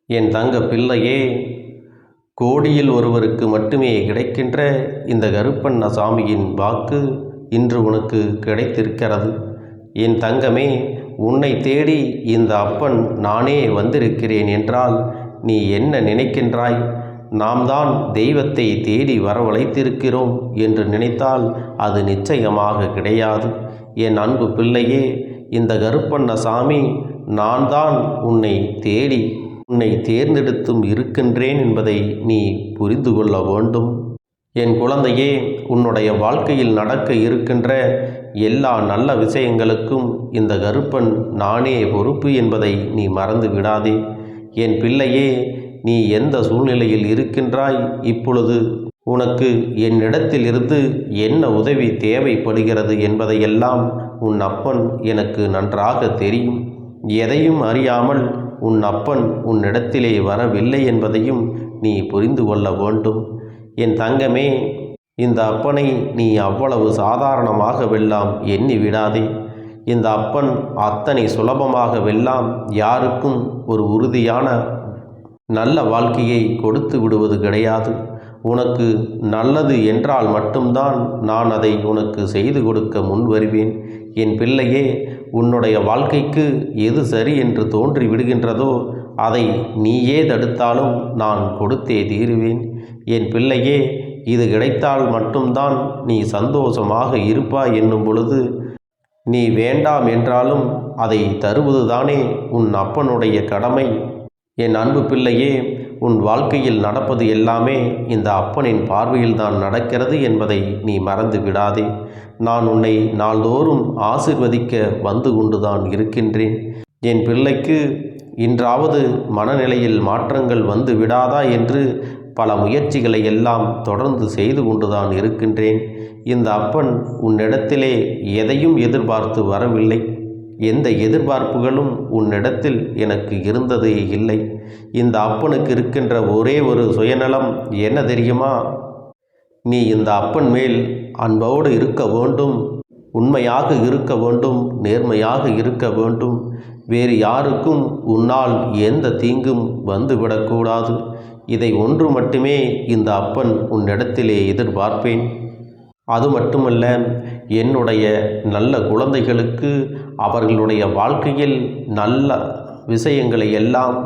என் தங்க பிள்ளையே, கோடியில் ஒருவருக்கு மட்டுமே கிடைக்கின்ற இந்த கருப்பண்ணசாமியின் வாக்கு இன்று உனக்கு கிடைத்திருக்கிறது. என் தங்கமே, உன்னை தேடி இந்த அப்பன் நானே வந்திருக்கிறேன் என்றால் நீ என்ன நினைக்கின்றாய்? நாம் தான் தெய்வத்தை தேடி வரவழைத்திருக்கிறோம் என்று நினைத்தால் அது நிச்சயமாக கிடையாது. என் அன்பு பிள்ளையே, இந்த கருப்பண்ணசாமி நான் தான் உன்னை தேர்ந்தெடுத்தும் இருக்கின்றேன் என்பதை நீ புரிந்து கொள்ள வேண்டும். என் குழந்தையே, உன்னுடைய வாழ்க்கையில் நடக்க இருக்கின்ற எல்லா நல்ல விஷயங்களுக்கும் இந்த கருப்பன் நானே பொறுப்பு என்பதை நீ மறந்து விடாதே. என் பிள்ளையே, நீ எந்த சூழ்நிலையில் இருக்கின்றாய்? இப்பொழுது உனக்கு என்னிடத்திலிருந்து என்ன உதவி தேவைப்படுகிறது என்பதையெல்லாம் உன் அப்பன் எனக்கு நன்றாக தெரியும். எதையும் அறியாமல் உன் அப்பன் உன்னிடத்திலே வரவில்லை என்பதையும் நீ புரிந்து கொள்ள வேண்டும். என் தங்கமே, இந்த அப்பனை நீ அவ்வளவு சாதாரணமாக வெல்லாம் எண்ணி விடாதே. இந்த அப்பன் அத்தனை சுலபமாக வெல்லாம் யாருக்கும் ஒரு உறுதியான நல்ல வாழ்க்கையை கொடுத்து விடுவது கிடையாது. உனக்கு நல்லது என்றால் மட்டும்தான் நான் அதை உனக்கு செய்து கொடுக்க முன் வருவேன். என் பிள்ளையே, உன்னுடைய வாழ்க்கைக்கு எது சரி என்று தோன்றி விடுகின்றதோ அதை நீயே தடுத்தாலும் நான் கொடுத்தே தீருவேன். என் பிள்ளையே, இது கிடைத்தால் மட்டும்தான் நீ சந்தோஷமாக இருப்பாய் என்னும் பொழுது நீ வேண்டாம் என்றாலும் அதை தருவதுதானே உன் அப்பனுடைய கடமை. என் அன்பு பிள்ளையே, உன் வாழ்க்கையில் நடப்பது எல்லாமே இந்த அப்பனின் பார்வையில்தான் நடக்கிறது என்பதை நீ மறந்து விடாதே. நான் உன்னை நாள்தோறும் ஆசிர்வதிக்க வந்து கொண்டுதான் இருக்கின்றேன். என் பிள்ளைக்கு இன்றாவது மனநிலையில் மாற்றங்கள் வந்து விடாதா என்று பல முயற்சிகளை எல்லாம் தொடர்ந்து செய்து கொண்டுதான் இருக்கின்றேன். இந்த அப்பன் உன்னிடத்திலே எதையும் எதிர்பார்த்து வரவில்லை. எந்த எதிர்பார்ப்புகளும் உன்னிடத்தில் எனக்கு இருந்ததே இல்லை. இந்த அப்பனுக்கு இருக்கின்ற ஒரே ஒரு சுயநலம் என்ன தெரியுமா? நீ இந்த அப்பன் மேல் அன்போடு இருக்க வேண்டும், உண்மையாக இருக்க வேண்டும், நேர்மையாக இருக்க வேண்டும். வேறு யாருக்கும் உன்னால் எந்த தீங்கும் வந்துவிடக்கூடாது. இதை ஒன்று மட்டுமே இந்த அப்பன் உன்னிடத்திலே எதிர்பார்ப்பேன். அது மட்டுமல்ல, என்னுடைய நல்ல குழந்தைகளுக்கு அவர்களுடைய வாழ்க்கையில் நல்ல விஷயங்களை எல்லாம்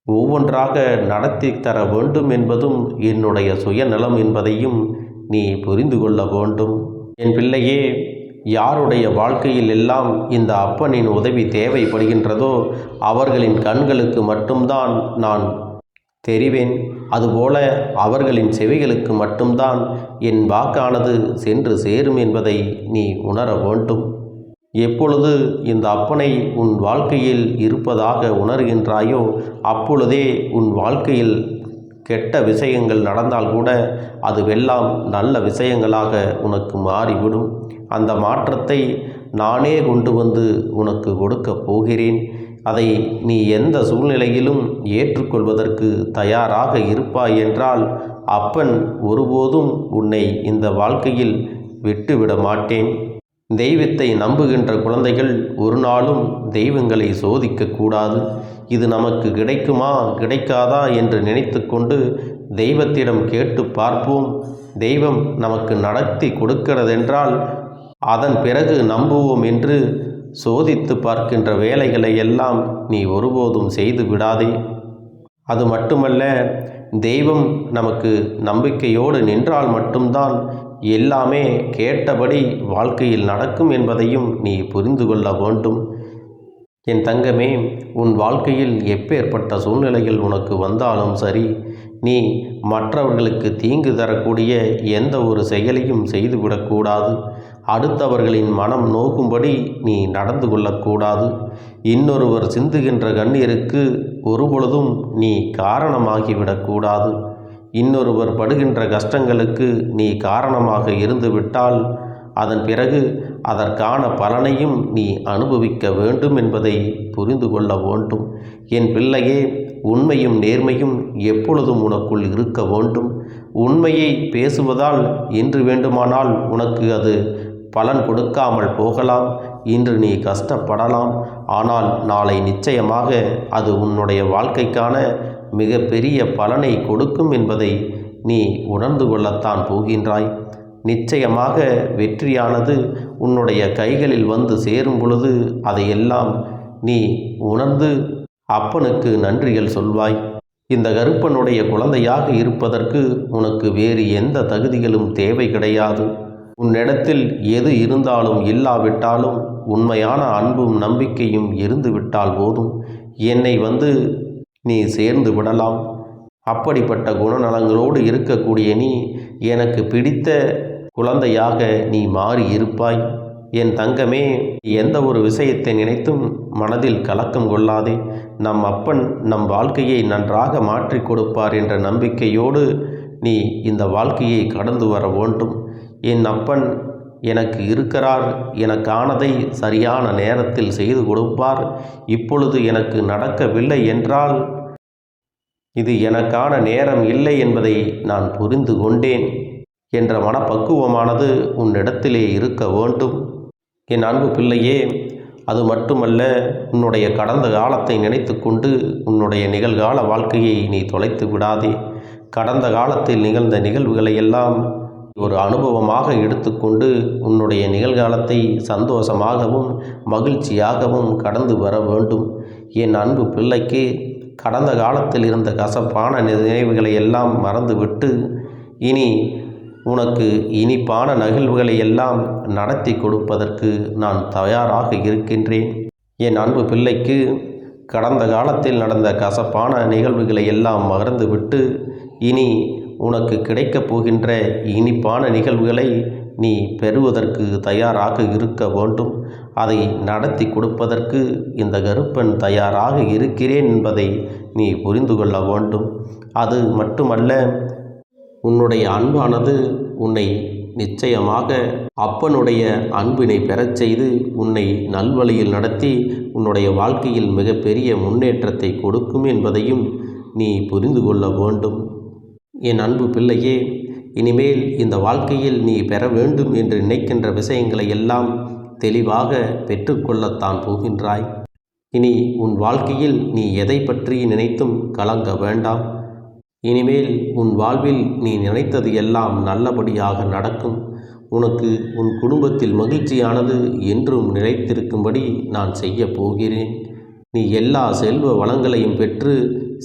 ஒவ்வொன்றாக நடத்தி தர வேண்டும் என்பதும் என்னுடைய சுயநலம் என்பதையும் நீ புரிந்து கொள்ள வேண்டும். என் பிள்ளையே, யாருடைய வாழ்க்கையில் எல்லாம் இந்த அப்பனின் உதவி தேவைப்படுகின்றதோ அவர்களின் கண்களுக்கு மட்டும்தான் நான் தெரிவேன். அதுபோல அவர்களின் செவிகளுக்கு மட்டும்தான் என் வாக்கானது சென்று சேரும் என்பதை நீ உணர வேண்டும். எப்பொழுது இந்த அப்பனை உன் வாழ்க்கையில் இருப்பதாக உணர்கின்றாயோ அப்பொழுதே உன் வாழ்க்கையில் கெட்ட விஷயங்கள் நடந்தால் கூட அதுவெல்லாம் நல்ல விஷயங்களாக உனக்கு மாறிவிடும். அந்த மாற்றத்தை நானே கொண்டு வந்து உனக்கு கொடுக்கப் போகிறேன். அதை நீ எந்த சூழ்நிலையிலும் ஏற்றுக்கொள்வதற்கு தயாராக இருப்பாய் என்றால் அப்பன் ஒருபோதும் உன்னை இந்த வாழ்க்கையில் விட்டுவிட மாட்டேன். தெய்வத்தை நம்புகின்ற குழந்தைகள் ஒரு நாளும் தெய்வங்களை சோதிக்கக்கூடாது. இது நமக்கு கிடைக்குமா கிடைக்காதா என்று நினைத்து கொண்டு தெய்வத்திடம் கேட்டு பார்ப்போம். தெய்வம் நமக்கு நடத்தி கொடுக்கிறதென்றால் அதன் பிறகு நம்புவோம் என்று சோதித்து பார்க்கின்ற வேலைகளை எல்லாம் நீ ஒருபோதும் செய்து விடாதே. அது மட்டுமல்ல, தெய்வம் நமக்கு நம்பிக்கையோடு நின்றால் மட்டும்தான் எல்லாமே கேட்டபடி வாழ்க்கையில் நடக்கும் என்பதையும் நீ புரிந்து கொள்ள வேண்டும். என் தங்கமே, உன் வாழ்க்கையில் எப்பேற்பட்ட சூழ்நிலைகள் உனக்கு வந்தாலும் சரி, நீ மற்றவர்களுக்கு தீங்கு தரக்கூடிய எந்த ஒரு செயலையும் செய்துவிடக்கூடாது. அடுத்தவர்களின் மனம் நோக்கும்படி நீ நடந்து கொள்ளக்கூடாது. இன்னொருவர் சிந்துகின்ற கண்ணீருக்கு ஒருபொழுதும் நீ காரணமாகிவிடக்கூடாது. இன்னொருவர் படுகின்ற கஷ்டங்களுக்கு நீ காரணமாக இருந்துவிட்டால் அதன் பிறகு அதற்கான பலனையும் நீ அனுபவிக்க வேண்டும் என்பதை புரிந்து கொள்ள வேண்டும். என் பிள்ளையே, உண்மையும் நேர்மையும் எப்பொழுதும் உனக்குள் இருக்க வேண்டும். உண்மையை பேசுவதால் என்று வேண்டுமானால் உனக்கு அது பலன் கொடுக்காமல் போகலாம். இன்று நீ கஷ்டப்படலாம். ஆனால் நாளை நிச்சயமாக அது உன்னுடைய வாழ்க்கைக்கான மிகப்பெரிய பலனை கொடுக்கும் என்பதை நீ உணர்ந்து கொள்ளத்தான் போகின்றாய். நிச்சயமாக வெற்றியானது உன்னுடைய கைகளில் வந்து சேரும் பொழுது அதையெல்லாம் நீ உணர்ந்து அப்பனுக்கு நன்றிகள் சொல்வாய். இந்த கருப்பனுடைய குழந்தையாக இருப்பதற்கு உனக்கு வேறு எந்த தகுதிகளும் தேவை கிடையாது. உன்னிடத்தில் எது இருந்தாலும் இல்லாவிட்டாலும் உண்மையான அன்பும் நம்பிக்கையும் இருந்துவிட்டால் போதும். என்னை வந்து நீ சேர்ந்து விடலாம். அப்படிப்பட்ட குணநலங்களோடு இருக்கக்கூடிய நீ எனக்கு பிடித்த குழந்தையாக நீ மாறி இருப்பாய். என் தங்கமே, எந்த ஒரு விஷயத்தை நினைத்தும் மனதில் கலக்கம் கொள்ளாதே. நம் அப்பன் நம் வாழ்க்கையை நன்றாக மாற்றி கொடுப்பார் என்ற நம்பிக்கையோடு நீ இந்த வாழ்க்கையை கடந்து வர வேண்டும். என் அப்பன் எனக்கு இருக்கிறார், எனக்கானதை சரியான நேரத்தில் செய்து கொடுப்பார். இப்பொழுது எனக்கு நடக்கவில்லை என்றால் இது எனக்கான நேரம் இல்லை என்பதை நான் புரிந்து கொண்டேன் என்ற மனப்பக்குவமானது உன்னிடத்திலே இருக்க வேண்டும். என் அன்பு பிள்ளையே, அது மட்டுமல்ல, உன்னுடைய கடந்த காலத்தை நினைத்து கொண்டு உன்னுடைய நிகழ்கால வாழ்க்கையை நீ தொலைத்து விடாதே. கடந்த காலத்தில் நிகழ்ந்த நிகழ்வுகளை எல்லாம் ஒரு அனுபவமாக எடுத்துக்கொண்டு உன்னுடைய நிகழ்காலத்தை சந்தோஷமாகவும் மகிழ்ச்சியாகவும் கடந்து வர வேண்டும். என் அன்பு பிள்ளைக்கு கடந்த காலத்தில் இருந்த கசப்பான நினைவுகளை எல்லாம் மறந்துவிட்டு இனி உனக்கு இனிப்பான நிகழ்வுகளை எல்லாம் நடத்தி கொடுப்பதற்கு நான் தயாராக இருக்கின்றேன். என் அன்பு பிள்ளைக்கு கடந்த காலத்தில் நடந்த கசப்பான நிகழ்வுகளை எல்லாம் மறந்துவிட்டு இனி உனக்கு கிடைக்கப் போகின்ற இனிப்பான நிகழ்வுகளை நீ பெறுவதற்கு தயாராக இருக்க வேண்டும். அதை நடத்தி கொடுப்பதற்கு இந்த கருப்பன் தயாராக இருக்கிறேன் என்பதை நீ புரிந்து கொள்ள வேண்டும். அது மட்டுமல்ல, உன்னுடைய அன்பானது உன்னை நிச்சயமாக அப்பனுடைய அன்பினை பெறச் செய்து உன்னை நல்வழியில் நடத்தி உன்னுடைய வாழ்க்கையில் மிகப்பெரிய முன்னேற்றத்தை கொடுக்கும் என்பதையும் நீ புரிந்து கொள்ள வேண்டும். என் அன்பு பிள்ளையே, இனிமேல் இந்த வாழ்க்கையில் நீ பெற வேண்டும் என்று நினைக்கின்ற விஷயங்களை எல்லாம் தெளிவாக பெற்றுக்கொள்ளத்தான் போகின்றாய். இனி உன் வாழ்க்கையில் நீ எதை பற்றி நினைத்தும் கலங்க வேண்டாம். இனிமேல் உன் வாழ்வில் நீ நினைத்தது எல்லாம் நல்லபடியாக நடக்கும். உனக்கு உன் குடும்பத்தில் மகிழ்ச்சியானது என்றும் நிலைத்திருக்கும்படி நான் செய்ய போகிறேன். நீ எல்லா செல்வ வளங்களையும் பெற்று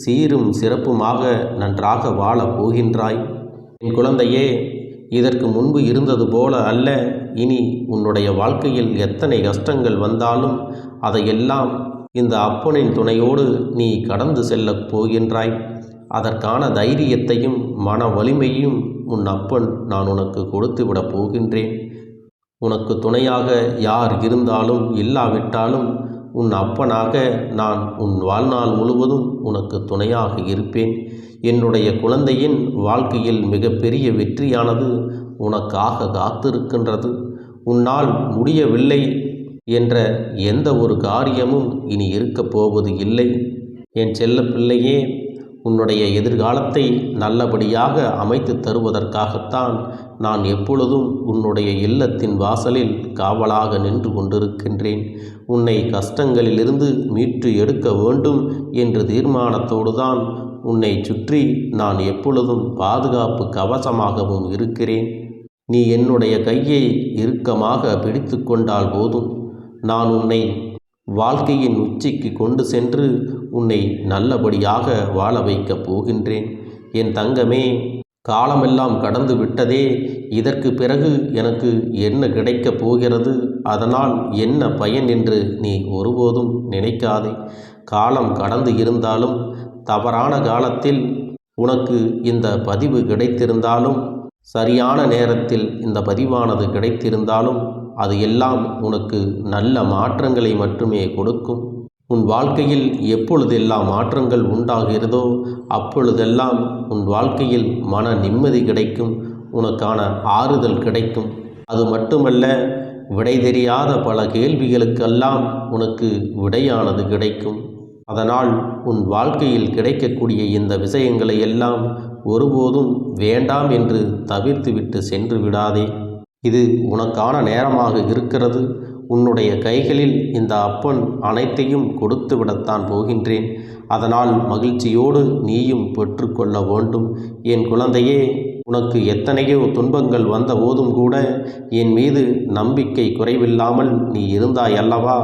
சீரும் சிறப்புமாக நன்றாக வாழப் போகின்றாய். என் குழந்தையே, இதற்கு முன்பு இருந்தது போல அல்ல. இனி உன்னுடைய வாழ்க்கையில் எத்தனை கஷ்டங்கள் வந்தாலும் அதையெல்லாம் இந்த அப்பனின் துணையோடு நீ கடந்து செல்லப் போகின்றாய். அதற்கான தைரியத்தையும் மன வலிமையும் உன் அப்பன் நான் உனக்கு கொடுத்து விடப் போகின்றேன். உனக்கு துணையாக யார் இருந்தாலும் இல்லாவிட்டாலும் உன் அப்பனாக நான் உன் வாழ்நாள் முழுவதும் உனக்கு துணையாக இருப்பேன். என்னுடைய குழந்தையின் வாழ்க்கையில் மிகப்பெரிய வெற்றியானது உனக்காக காத்திருக்கின்றது. உன்னால் முடியவில்லை என்ற எந்த ஒரு காரியமும் இனி இருக்கப் போவது இல்லை. என் செல்ல பிள்ளையே, உன்னுடைய எதிர்காலத்தை நல்லபடியாக அமைத்து தருவதற்காகத்தான் நான் எப்பொழுதும் உன்னுடைய இல்லத்தின் வாசலில் காவலாக நின்று கொண்டிருக்கின்றேன். உன்னை கஷ்டங்களிலிருந்து மீட்டு எடுக்க வேண்டும் என்ற தீர்மானத்தோடு தான் உன்னை சுற்றி நான் எப்பொழுதும் பாதுகாப்பு கவசமாகவும் இருக்கிறேன். நீ என்னுடைய கையை இறுக்கமாக பிடித்து கொண்டால் போதும், நான் உன்னை வாழ்க்கையின் உச்சிக்கு கொண்டு சென்று உன்னை நல்லபடியாக வாழ வைக்கப் போகின்றேன். என் தங்கமே, காலமெல்லாம் கடந்து விட்டதே, இதற்கு பிறகு எனக்கு என்ன கிடைக்கப் போகிறது, அதனால் என்ன பயன் என்று நீ ஒருபோதும் நினைக்காதே. காலம் கடந்து இருந்தாலும், தவறான காலத்தில் உனக்கு இந்த பதிவு கிடைத்திருந்தாலும், சரியான நேரத்தில் இந்த பதிவானது கிடைத்திருந்தாலும் அது எல்லாம் உனக்கு நல்ல மாற்றங்களை மட்டுமே கொடுக்கும். உன் வாழ்க்கையில் எப்பொழுதெல்லாம் மாற்றங்கள் உண்டாகிறதோ அப்பொழுதெல்லாம் உன் வாழ்க்கையில் மன நிம்மதி கிடைக்கும், உனக்கான ஆறுதல் கிடைக்கும். அது மட்டுமல்ல, விடை தெரியாத பல கேள்விகளுக்கெல்லாம் உனக்கு விடையானது கிடைக்கும். அதனால் உன் வாழ்க்கையில் கிடைக்கக்கூடிய இந்த விஷயங்களை எல்லாம் ஒருபோதும் வேண்டாம் என்று தவிர்த்துவிட்டு சென்று விடாதே. இது உனக்கான நேரமாக இருக்கிறது. உன்னுடைய கைகளில் இந்த அப்பன் அனைத்தையும் கொடுத்து விடத்தான் போகின்றேன். அதனால் மகிழ்ச்சியோடு நீயும் பெற்றுக்கொள்ள வேண்டும். என் குழந்தையே, உனக்கு எத்தனையோ துன்பங்கள் வந்த போதும் கூட என் மீது நம்பிக்கை குறைவில்லாமல் நீ இருந்தாய் அல்லவா?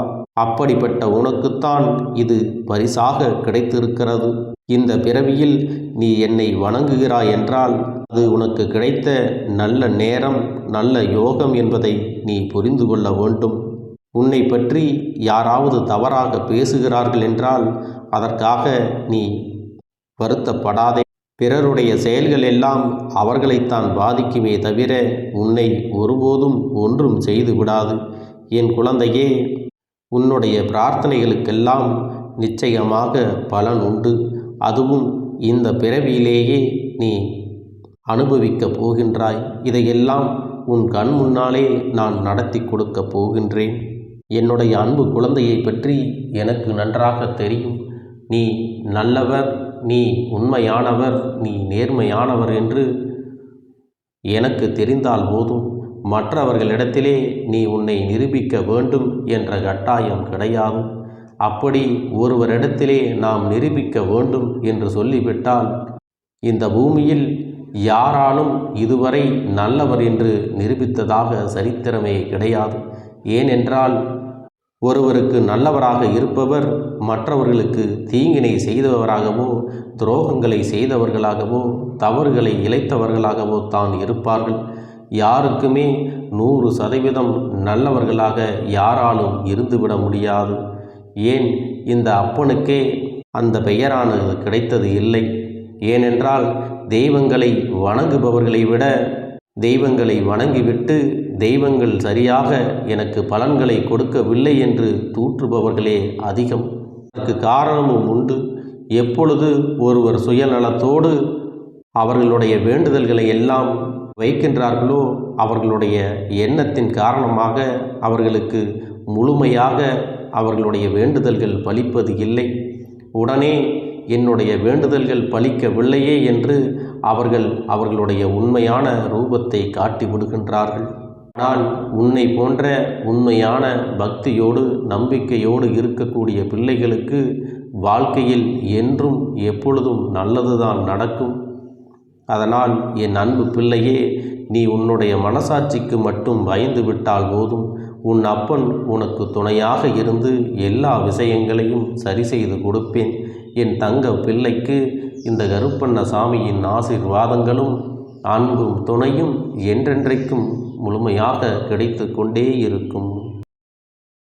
அப்படிப்பட்ட உனக்குத்தான் இது பரிசாக கிடைத்திருக்கிறது. இந்த பிறவியில் நீ என்னை வணங்குகிறாய் என்றால் அது உனக்கு கிடைத்த நல்ல நேரம், நல்ல யோகம் என்பதை நீ புரிந்து கொள்ள வேண்டும். உன்னை பற்றி யாராவது தவறாக பேசுகிறார்கள் என்றால் அதற்காக நீ வருத்தப்படாதே. பிறருடைய செயல்கள் எல்லாம் அவர்களைத்தான் பாதிக்குமே தவிர உன்னை ஒருபோதும் ஒன்றும் செய்து விடாது. என் குழந்தையே, உன்னுடைய பிரார்த்தனைகளுக்கெல்லாம் நிச்சயமாக பலன் உண்டு. அதுவும் இந்த பிறவியிலேயே நீ அனுபவிக்கப் போகின்றாய். இதையெல்லாம் உன் கண் முன்னாலே நான் நடத்தி கொடுக்கப் போகின்றேன். என்னுடைய அன்பு குழந்தையை பற்றி எனக்கு நன்றாக தெரியும். நீ நல்லவர், நீ உண்மையானவர், நீ நேர்மையானவர் என்று எனக்கு தெரிந்தால் போதும். மற்றவர்களிடத்திலே நீ உன்னை நிரூபிக்க வேண்டும் என்ற கட்டாயம் கிடையாது. அப்படி ஒருவரிடத்திலே நாம் நிரூபிக்க வேண்டும் என்று சொல்லிவிட்டால் இந்த பூமியில் யாராலும் இதுவரை நல்லவர் என்று நிரூபித்ததாக சரித்திரமே கிடையாது. ஏனென்றால் ஒருவருக்கு நல்லவராக இருப்பவர் மற்றவர்களுக்கு தீங்கினை செய்தவராகவோ, துரோகங்களை செய்தவர்களாகவோ, தவறுகளை இழைத்தவர்களாகவோ தான் இருப்பார்கள். யாருக்குமே 100% நல்லவர்களாக யாராலும் இருந்துவிட முடியாது. ஏன், இந்த அப்பனுக்கே அந்த பெயரானது கிடைத்தது இல்லை. ஏனென்றால் தெய்வங்களை வணங்குபவர்களை விட தெய்வங்களை வணங்கிவிட்டு தெய்வங்கள் சரியாக எனக்கு பலன்களை கொடுக்கவில்லை என்று தூற்றுபவர்களே அதிகம். அதற்கு காரணமும் உண்டு. எப்பொழுது ஒருவர் சுயநலத்தோடு அவர்களுடைய வேண்டுதல்களை எல்லாம் வைக்கின்றார்களோ அவர்களுடைய எண்ணத்தின் காரணமாக அவர்களுக்கு முழுமையாக அவர்களுடைய வேண்டுதல்கள் பலிப்பது இல்லை. உடனே என்னுடைய வேண்டுதல்கள் பலிக்கவில்லையே என்று அவர்களுடைய உண்மையான ரூபத்தை காட்டி விடுகின்றார்கள். ஆனால் உன்னை போன்ற உண்மையான பக்தியோடு நம்பிக்கையோடு இருக்கக்கூடிய பிள்ளைகளுக்கு வாழ்க்கையில் என்றும் எப்பொழுதும் நல்லதுதான் நடக்கும். அதனால் என் அன்பு பிள்ளையே, நீ உன்னுடைய மனசாட்சிக்கு மட்டும் பயந்து விட்டால் போதும். உன் அப்பன் உனக்கு துணையாக இருந்து எல்லா விஷயங்களையும் சரி செய்து கொடுப்பேன். என் தங்க பிள்ளைக்கு இந்த கருப்பண்ணசாமியின் ஆசீர்வாதங்களும் அன்பும் துணையும் என்றென்றைக்கும் முழுமையாக கிடைத்து கொண்டே இருக்கும்.